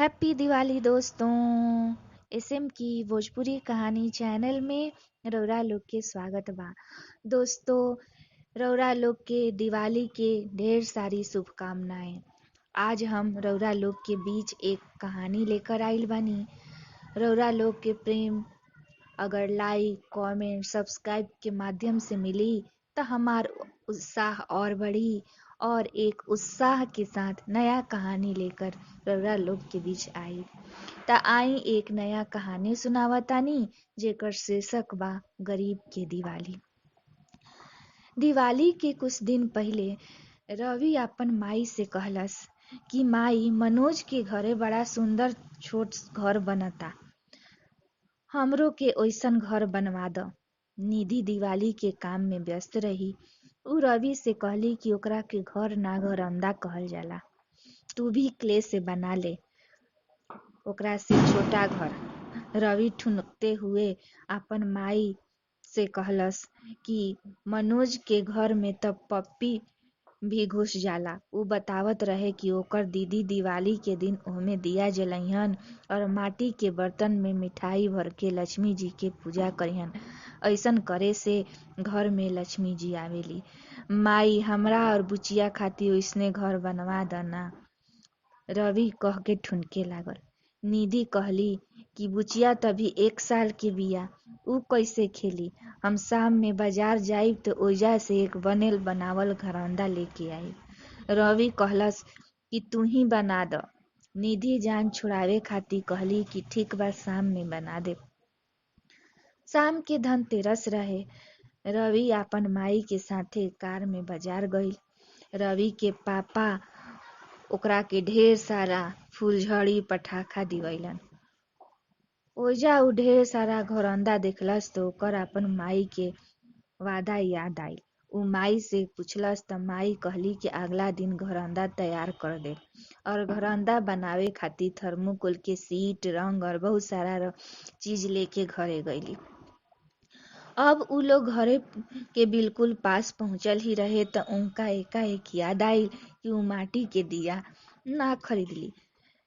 Happy Diwali दोस्तों। SM की भोजपुरी कहानी चैनल में रौरा लोग के स्वागत बा। दोस्तों, रौरा लोग के दिवाली के ढेर सारी शुभकामनाएं। आज हम रौरा लोग के बीच एक कहानी लेकर आइल बानी। रौरा लोग के प्रेम अगर लाइक कमेंट सब्सक्राइब के माध्यम से मिली तो हमार उत्साह और बढ़ी और एक उत्साह के साथ नया कहानी लेकर रौरा लोग के बीच आई। त आई एक नया कहानी सुनावतानी जेकर शीर्षक बा गरीब के दिवाली। दिवाली के कुछ दिन पहले रवि अपन माई से कहलस कि माई, मनोज के घरे बड़ा सुंदर छोट घर बनता, हमरो के ओइसन घर बनवा द। निधि दिवाली के काम में व्यस्त रही। उ रवि से कहली कि ओकरा के घर ना घरंदा कहल जाला, तू भी क्ले से बना ले ओकरा से छोटा घर। रवि ठुनकते हुए अपन माई से कहलस कि मनोज के घर में तब पप्पी भी घुस जाला। उ बतावत रहे कि ओकर दीदी दिवाली के दिन ओमे दिया जलइहन और माटी के बर्तन में मिठाई भर के लक्ष्मी जी के पूजा करिहन। ऐसन करे से घर में लक्ष्मी जी आवेली। माई, हमरा और बुचिया खातिर ओइसने घर बनवा दना, रवि कह के ठुनके लागल। निधि कहली कि बुचिया तभी 1 साल के बिया, उ कैसे खेली। हम शाम में बाजार जाइब तो ओइजा से एक बनेल बनावल घरंदा लेके आई। रवि कहलस कि तू ही बना द। निधि जान छुड़ावे खातिर कहली कि ठीक बा, शाम में बना दे। शाम के धनतेरस रहे। रवि अपन माई के साथे कार में बाजार गईल। रवि के पापा ओकरा के ढेर सारा फुलझड़ी पटाखा दिवैलन। ओइजा उ ढेर सारा घरंदा देखलस तो ओकर अपन माई के वादा याद आइल। उ माई से पूछलस त माई कहली कि अगला दिन घरंदा तैयार कर दे और घरंदा बनावे खातिर थर्मोकोल के सीट, रंग और बहुत सारा चीज लेके घरे गईली। अब उ लोग घरे के बिल्कुल पास पहुंचल ही रहे त उनका एकाएक याद आइल कि उ माटी के दिया ना खरीदली।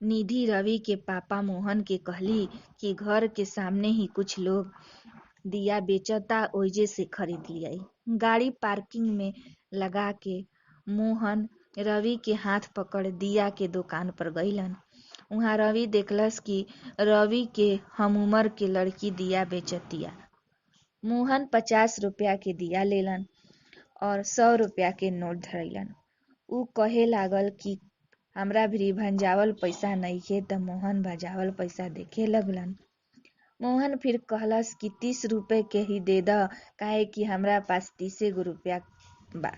निधि रवि के पापा मोहन के कहली कि घर के सामने ही कुछ लोग दिया बेचता, ओइजे से खरीद लियाई। गाड़ी पार्किंग में लगा के मोहन रवि के हाथ पकड़ दिया के दुकान पर गईलन। उहाँ रवि देखलस कि रवि के हमउमर के लड़की दिया बेचतिया। मोहन 50 रुपया के दिया लेलन और 100 रुपया के नोट धरैलन। उ कहे लागल कि हमरा भी भंजावल पैसा नइखे त मोहन भंजावल पैसा देखे लगलन। मोहन फिर कहलस कि 30 रुपए के ही दे द, काहे कि हमरा पास 30 गो रुपया बा।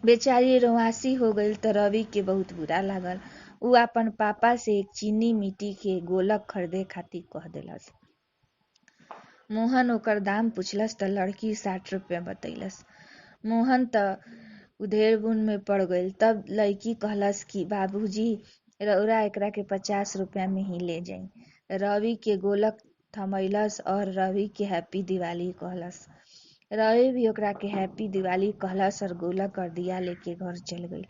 बेचारी रोआसी हो गईल त रवि के बहुत बुरा लागल। उ अपन पापा से एक चीनी मिट्टी के गोलक खरीदे खातिर कह देलस। मोहन ओकर दाम पूछलस त लड़की 60 रुपया बतैलस। मोहन त उधेड़ बुन में पड़ गईल। तब लड़की कहलस कि बाबूजी, रउरा एकरा के 50 रुपया में ही ले जाई। रवि के गोलक थमैलस और रवि के हैप्पी दिवाली कहलस। रवि भी ओकरा के हैप्पी दिवाली कहलस और गोलक और दिया लेके घर चल गईल।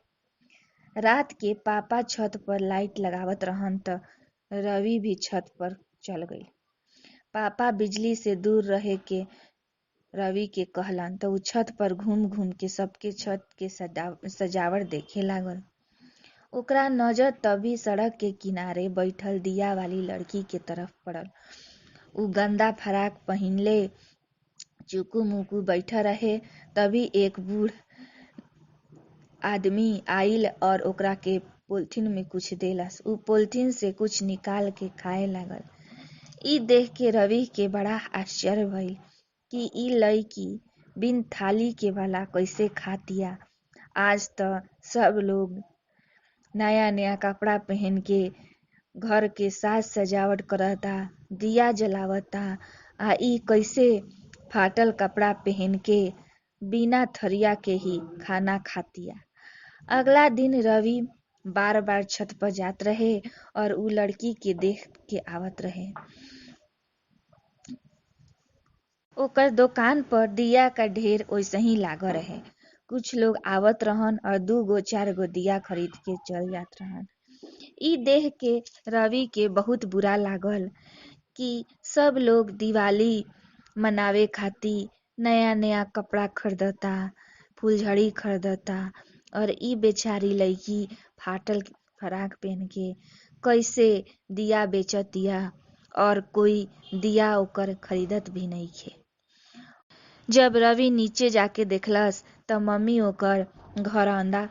रात के पापा छत पर लाइट लगावत रहन त रवि भी छत पर चल गईल। पापा बिजली से दूर रहे के रवि के कहलन त उ छत पर घूम घूम के सबके छत के सजावट देखे लागल। ओकरा नजर तभी सड़क के किनारे बैठल दिया वाली लड़की के तरफ पड़ल। उ गंदा फराक पहिनले चुकू मुकू बैठा रहे। तभी एक बूढ़ आदमी आइल और ओकरा के पॉलिथीन में कुछ देलस। उ पॉलिथीन से कुछ निकाल के खाए लागल। ई देख के रवि के बड़ा आश्चर्य भइल कि ई लड़की बिन थाली के भला कैसे खातिया। आज त सब लोग नया नया कपड़ा पहन के घर के साज सजावट करता, दिया जलावता, आ ई कैसे फाटल कपड़ा पहन के बिना थरिया के ही खाना खातिया। अगला दिन रवि बार बार छत पर जात रहे और उ लड़की के देख के आवत रहे। ओकर दुकान पर दिया का ढेर वैसे ही लागल रहे। कुछ लोग आवत रहन और 2 गो 4 गो दिया खरीद के चल जात रहन। ई देख के रवि के बहुत बुरा लागल कि सब लोग दिवाली मनावे खातिर नया नया कपड़ा खरीदता, फुलझड़ी खरीदता और ई बेचारी लड़की फाटल फराक पहन के कैसे दिया बेचतिया और कोई दिया ओकर खरीदत भी नइखे। जब रवि नीचे जाके देखलस त मम्मी ओकर घरौंदा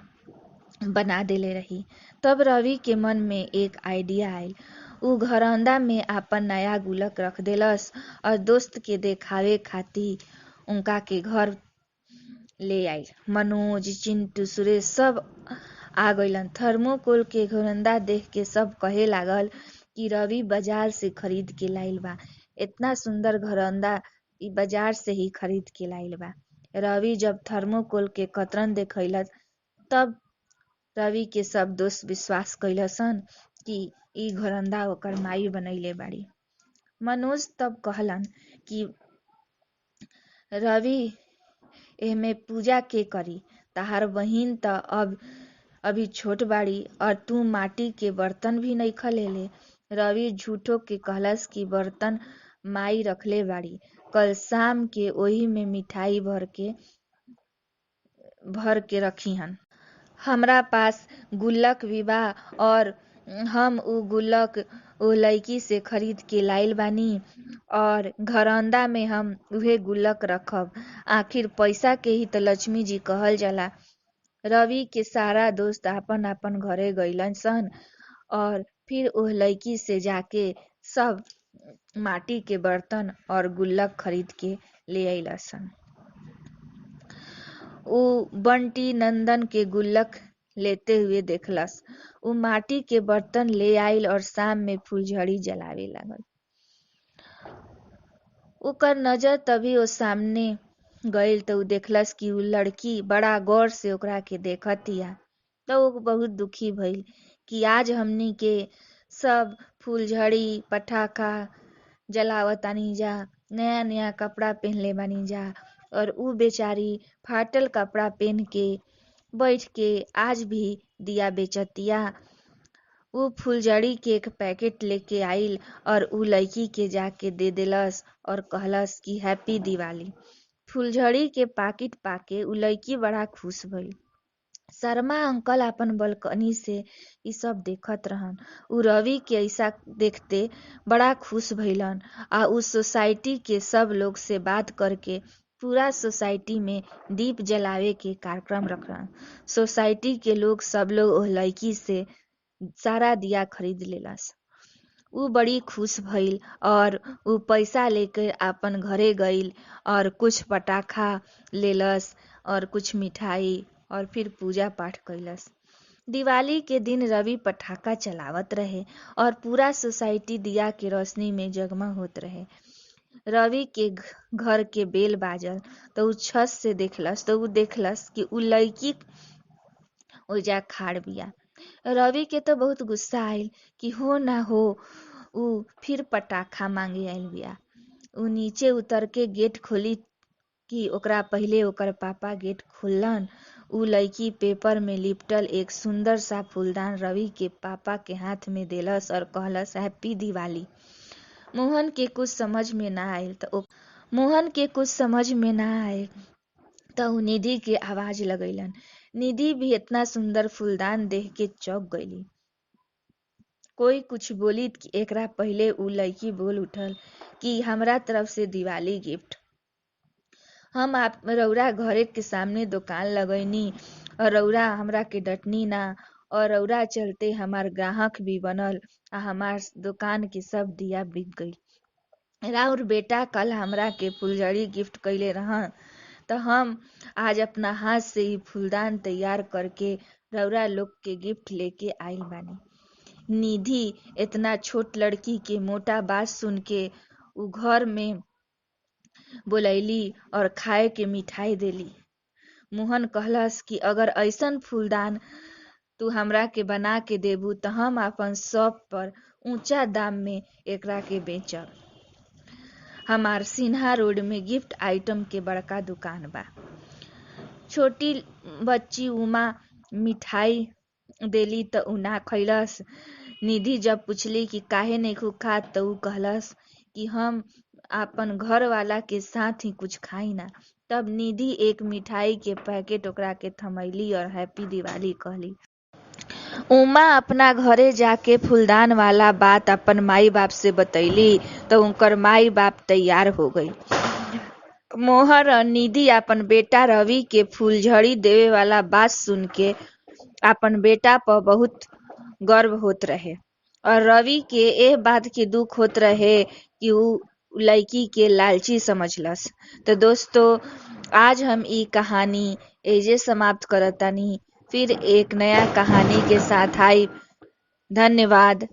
बना देले रही। तब रवि के मन में एक आइडिया आइल। उ घरौंदा में आपन नया गुल्लक रख देलस और दोस्त के देखावे खातिर उनका के घर ले आइल। मनोज, चिंटू, सुरेश सब आ गइलन। थर्मोकोल के घरौंदा देख के सब कहे लागल कि रवि बाजार से खरीद के लाइल बा। इतना सुंदर घरौंदा ई बाजार से ही खरीद के लाइल बा। रवि जब थर्मोकोल के कतरन देखैलस तब रवि के सब दोस्त विश्वास कैलसन कि ई घरौंदा ओकर माई बनैले बाड़ी। मनोज तब कहलन कि रवि एमे पूजा के करी, तहार बहिन त अभी छोट बाड़ी और तू माटी के बर्तन भी नइख लेले। रवि झूठो के कहलस कि बर्तन माई रखले बाड़ी, कल शाम के ओही में मिठाई भर के रखीहन। हमरा पास गुल्लक भी बा और हम उ गुल्लक ओ लड़की से खरीद के लाइल बानी और घरौंदा में हम उहे गुल्लक रखब। आखिर पैसा के ही तो लक्ष्मी जी कहल जाला। रवि के सारा दोस्त आपन आपन घरे गइलन सन और फिर ओह लड़की से जाके सब माटी के बर्तन और गुल्लक खरीद के ले अइलन सन। उ बंटी नंदन के गुल्लक लेते हुए देखलस। उ माटी के बर्तन ले आइल और शाम में फुलझड़ी जलावे लागल। ओकर नजर तभी ओ सामने गइल त उ देखलस कि उ लड़की बड़ा गौर से ओकरा के देखतिया। तो वो बहुत दुखी भइल कि आज हमनी के सब फुलझड़ी पटाखा जलावतानी जा, नया नया कपड़ा पहनले बानी जा और उ बेचारी फाटल कपड़ा पहन के बैठ के आज भी दिया बेचतिया। उ फुलझड़ी के एक पैकेट लेके आइल और उ लड़की के जाके दे देलस और कहलस कि हैप्पी दिवाली। फुलझड़ी के पाकिट पाके उ लड़की बड़ा खुश भइल। शर्मा अंकल अपन बालकनी से ई सब देखत रहन। उ रवि के ऐसा देखते बड़ा खुश भइलन आ उ सोसाइटी के सब लोग से बात करके पूरा सोसाइटी में दीप जलावे के कार्यक्रम रखलन। सोसाइटी के लोग सब लोग ओह लड़की से सारा दिया खरीद लेलस। उ बड़ी खुश भइल और उ पैसा लेकर अपन घरे गइल और कुछ पटाखा लेलस और कुछ मिठाई और फिर पूजा पाठ कैलस। दिवाली के दिन रवि पटाखा चलावत रहे और पूरा सोसाइटी दिया के रोशनी में जगमग होत रहे। रवि के घर के बेल बाजल तो उ छत से देखलस तो उ देखलस कि उ लड़की ओइजा खाड़ बिया। रवि के तो बहुत गुस्सा आइल कि हो ना हो उ फिर पटाखा मांगे आइल बिया। उ नीचे उतर के गेट खोली कि ओकरा पहिले ओकर पापा गेट खोलन। उ लड़की पेपर में लिपटल एक सुंदर सा फूलदान रवि के पापा के हाथ में देलस और कहलस हैप्पी दिवाली। मोहन के कुछ समझ में ना आए तो उ निधि के आवाज लगैलन। निधि भी इतना सुंदर फूलदान देख के चौंक गईली। कोई कुछ बोली एकरा पहिले उ लड़की बोल उठल कि हमरा तरफ से दिवाली गिफ्ट। हम आप रौरा घरे के सामने दुकान लगैनी और रौरा हमरा के डटनी ना और रौरा चलते हमार ग्राहक भी बनल आ हमार दुकान के सब दिया बिक गई। राउर बेटा कल हमरा के फुलझड़ी गिफ्ट कैले रहन तो हम आज अपना हाथ से ही फूलदान तैयार करके रौरा लोग के गिफ्ट लेके आइल बानी। निधि इतना छोट लड़की के मोटा बात सुन के उ घर में बोलैली और खाए के मिठाई देली। मोहन कहलस कि अगर ऐसन फूलदान तू हमरा के बना के देबू तो हम अपन शॉप पर ऊंचा दाम में एकरा के बेचब। हमार सिन्हा रोड में गिफ्ट आइटम के बड़का दुकान बा। छोटी बच्ची उमा मिठाई देली त उ ना खैलस। निधि जब पूछली कि काहे नइखू खात त उ कहलस कि हम आपन घर वाला के साथ ही कुछ खाई ना। तब निधि एक मिठाई के पैकेट ओकरा के थमैली और हैप्पी दिवाली कहली। उमा अपना घरे जाके फूलदान वाला बात अपन माई बाप से बतैली तो उनकर माई बाप तैयार हो गई। मोहर और निधि अपन बेटा रवि के फूलझड़ी देवे वाला बात सुन के अपन बेटा पर बहुत गर्व होत रहे और रवि के एह बात के दुख होत रहे कि उ लड़की के लालची समझलस। तो दोस्तों आज हम ई कहानी एजे समाप्त करतानी। फिर एक नया कहानी के साथ आई। धन्यवाद।